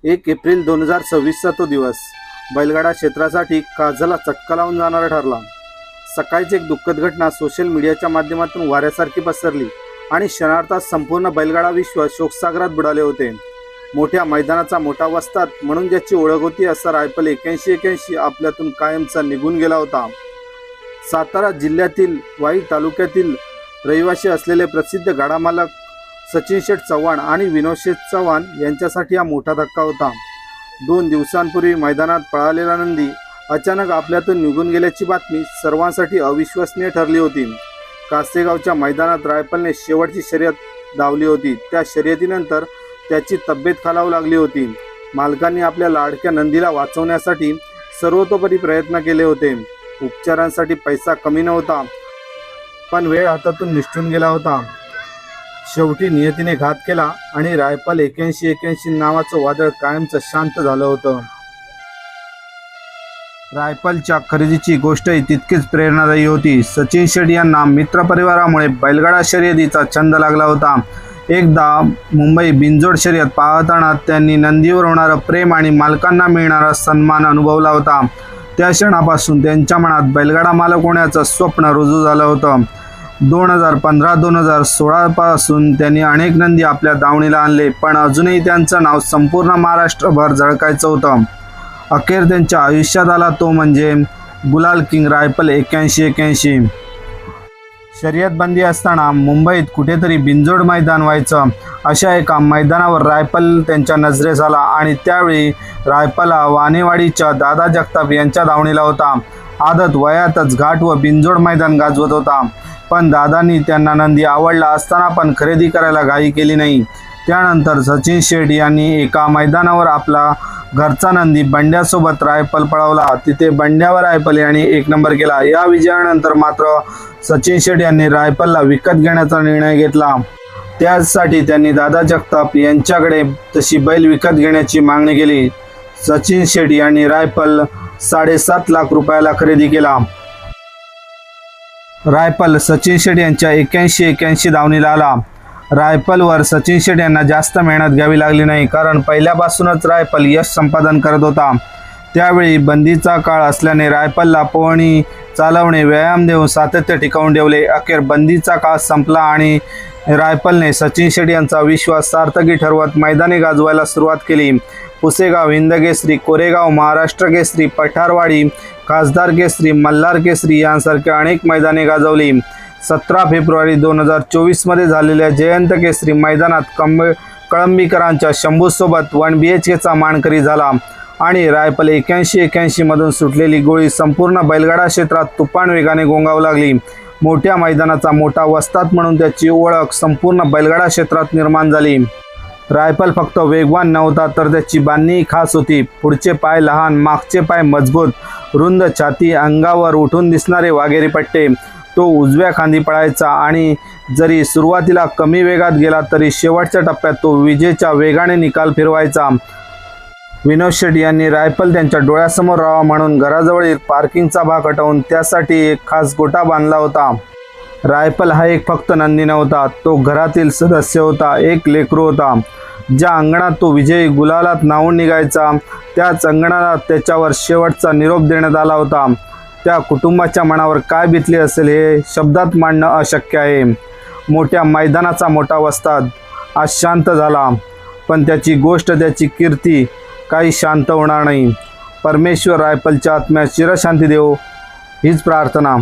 1 April 2026चा तो दिवस बैलगाडा क्षेत्रासाठी काजला चटका लावून जाणारा ठरला। सकाळची एक दुःखद घटना सोशल मीडियाच्या माध्यमातून वाऱ्यासारखी पसरली आणि क्षणार्धात संपूर्ण बैलगाडा विश्व शोकसागरात बुडाले होते। मोठ्या मैदानाचा मोठा वस्ताद म्हणून ज्याची ओळख होती असा रायफल 81 आपल्यातून कायमचा निघून गेला होता। सातारा जिल्ह्यातील वाई तालुक्यातील रहिवासी असलेले प्रसिद्ध गाडामालक सचिन शेठ चव्हाण आणि विनोद शेठ चव्हाण यांच्यासाठी हा मोठा धक्का होता। 2 दिवसांपूर्वी मैदानात पळालेला नंदी अचानक आपल्यातून निघून गेल्याची बातमी सर्वांसाठी अविश्वसनीय ठरली होती। कासेगावच्या मैदानात रायफलने शेवटची शर्यत धावली होती। त्या शर्यतीनंतर त्याची तब्येत खालावू लागली होती। मालकांनी आपल्या लाडक्या नंदीला वाचवण्यासाठी सर्वतोपरी प्रयत्न केले होते। उपचारांसाठी पैसा कमी नव्हता, पण वेळ हातातून निसटून गेला होता। शेवटी नियतीने घात केला आणि रायफल 81 नावाचं वादळ कायमचं शांत झालं होतं। रायफलच्या खरेदीची गोष्टही तितकीच प्रेरणादायी होती। सचिन शेठ यांना मित्रपरिवारामुळे बैलगाडा शर्यतीचा छंद लागला होता। एकदा मुंबई बिनजोड शर्यत पाहताना त्यांनी नंदीवर होणारं प्रेम आणि मालकांना मिळणारा सन्मान अनुभवला होता। त्या क्षणापासून त्यांच्या मनात बैलगाडा मालक होण्याचं स्वप्न रुजू झालं होतं। 2015-2016 पासून त्यांनी अनेक नंदी आपल्या दावणीला आणले, पण अजूनही त्यांचं नाव संपूर्ण महाराष्ट्रभर झळकायचं होतं। अखेर त्यांच्या आयुष्यात आला तो म्हणजे गुलाल किंग रायफल 81 शर्यत बंदी असताना मुंबईत कुठेतरी बिनजोड मैदान व्हायचं, अशा एका मैदानावर रायफल त्यांच्या नजरेस आला आणि त्यावेळी रायफल वानेवाडीच्या दादा जगताप यांच्या दावणीला होता। आदत वयातच घाट व बिनजोड मैदान गाजवत होता, पण दादांनी त्यांना नंदी आवडला असताना पण खरेदी करायला घाई केली नाही। त्यानंतर सचिन शेठ यांनी एका मैदानावर आपला घरचा नंदी बंड्यासोबत रायफल पळवला। तिथे बंड्यावर रायफल यांनी 1 नंबर केला। या विजयानंतर मात्र सचिन शेठ यांनी रायफलला विकत घेण्याचा निर्णय घेतला। त्यासाठी त्यांनी दादा जगताप यांच्याकडे तशी बैल विकत घेण्याची मागणी केली। सचिन शेठ यांनी रायफल 7.5 लाख रुपयाला खरेदी केला। रायफल सचिन शेठ यांच्या 81 दावणीला आला। रायफलवर सचिन शेठ यांना जास्त मेहनत घ्यावी लागली नाही, कारण पहिल्यापासूनच रायफल यश संपादन करत होता। त्यावेळी बंदीचा काळ असल्याने रायफलला पोहणी, चालवणे, व्यायाम देऊन सातत्य टिकवून ठेवले। अखेर बंदीचा काळ संपला आणि रायफलने सचिन शेठ यांचा विश्वास सार्थकी ठरवत मैदाने गाजवायला सुरुवात केली। पुसेगाव हिंदकेसरी, कोरेगाव महाराष्ट्र केसरी, पठारवाडी खासदार केसरी, मल्हार केसरी यांसारख्या अनेक मैदाने गाजवली। 17 फेब्रुवारी 2024 मध्ये झालेल्या जयंत केसरी मैदानात कळंबीकरांच्या शंभूसोबत 1 BHKचा मानकरी झाला आणि रायफल 81 मधून सुटलेली गोळी संपूर्ण बैलगाडा क्षेत्रात तुफान वेगाने घोंगावू लागली। मोठ्या मैदानाचा मोठा वस्ताद म्हणून त्याची ओळख संपूर्ण बैलगाडा क्षेत्रात निर्माण झाली। रायफल फक्त वेगवान नव्हता, तर त्याची बांधणी खास होती। पुढचे पाय लहान, मागचे पाय मजबूत, रुंद छाती, अंगावर उठून दिसणारे वाघेरी पट्टे। तो उजव्या खांदी पळायचा आणि जरी सुरुवातीला कमी वेगात गेला तरी शेवटच्या टप्प्यात तो विजेच्या वेगाने निकाल फिरवायचा। विनोद शेठ यांनी रायफल त्यांच्या डोळ्यासमोर राहावा म्हणून घराजवळील पार्किंगचा भाग हटवून त्यासाठी एक खास गोठा बांधला होता। रायफल हा एक फक्त नंदी नव्हता, तो घरातील सदस्य होता, एक लेकरू होता। ज्या अंगणात तो विजयी गुलालात न्हावून निघायचा, त्याच अंगणात त्याच्यावर शेवटचा निरोप देण्यात आला होता। त्या कुटुंबाच्या मनावर काय बितले असेल हे शब्दात मांडणं अशक्य आहे। मोठ्या मैदानाचा मोठा वस्ताद आज शांत झाला, पण त्याची गोष्ट, त्याची कीर्ती काही शांत होणार नाही। परमेश्वर रायफलच्या आत्म्यास चिरशांती देवो हीच प्रार्थना।